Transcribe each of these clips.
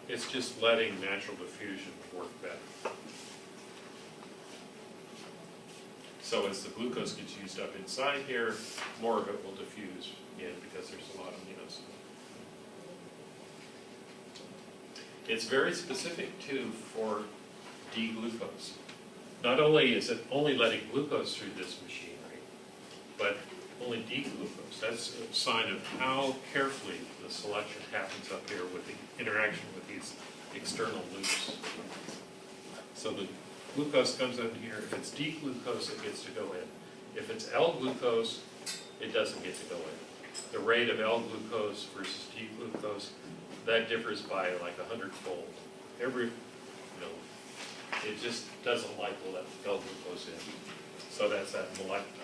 It's just letting natural diffusion work better. So as the glucose gets used up inside here, more of it will diffuse in because there's a lot of aminos. It's very specific too for D-glucose. Not only is it only letting glucose through this machinery, but only D-glucose. That's a sign of how carefully the selection happens up here with the interaction with these external loops. So the glucose comes in here. If it's D-glucose, it gets to go in. If it's L-glucose, it doesn't get to go in. The rate of L-glucose versus D-glucose, that differs by like 100-fold. It just doesn't like to let L-glucose in. So that's that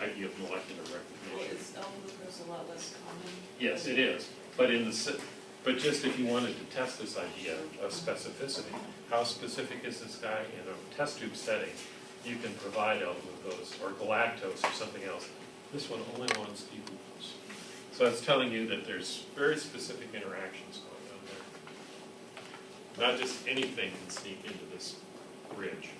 idea of molecular recognition. Well, is L-glucose a lot less common? Yes, it is. But just if you wanted to test this idea of specificity, how specific is this guy in a test tube setting? You can provide L-glucose or galactose or something else. This one only wants D-glucose. So it's telling you that there's very specific interactions going on there. Not just anything can sneak into this ridge.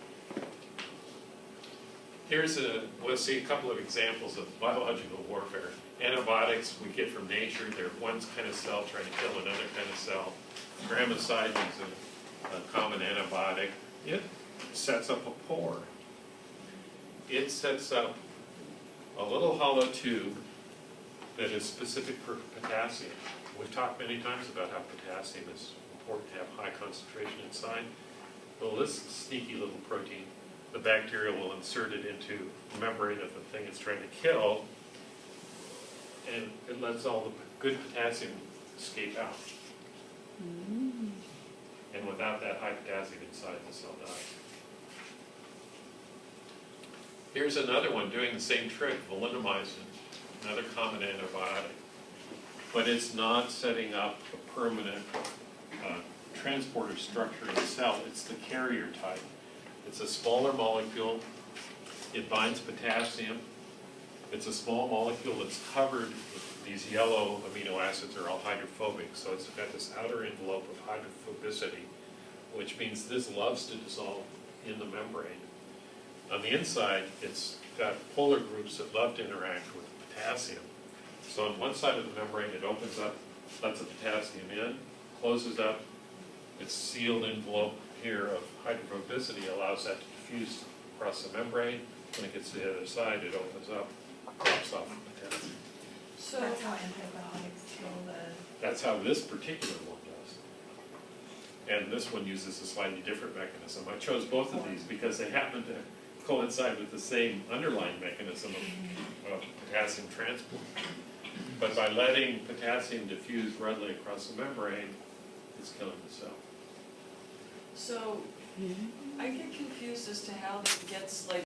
We'll see a couple of examples of biological warfare. Antibiotics we get from nature. They're one kind of cell trying to kill another kind of cell. Gramicide is a common antibiotic. It sets up a pore. It sets up a little hollow tube that is specific for potassium. We've talked many times about how potassium is important to have high concentration inside. Well, this sneaky little protein, the bacteria will insert it into the membrane of the thing it's trying to kill, and it lets all the good potassium escape out. And without that high potassium inside, the cell dies. Here's another one doing the same trick, valinomycin, another common antibiotic. But it's not setting up a permanent transporter structure in the cell. It's the carrier type. It's a smaller molecule. It binds potassium. It's a small molecule that's covered with these yellow amino acids are all hydrophobic. So it's got this outer envelope of hydrophobicity, which means this loves to dissolve in the membrane. On the inside, it's got polar groups that love to interact with potassium. So on one side of the membrane, it opens up, lets the potassium in, closes up. Its sealed envelope here of hydrophobicity allows that to diffuse across the membrane. When it gets to the other side, it opens up, drops off the potassium. So That's how antibiotics kill the... That's how this particular one does. And this one uses a slightly different mechanism. I chose both of these because they happen to coincide with the same underlying mechanism of potassium transport. But by letting potassium diffuse readily across the membrane, it's killing the cell. So I get confused as to how this gets like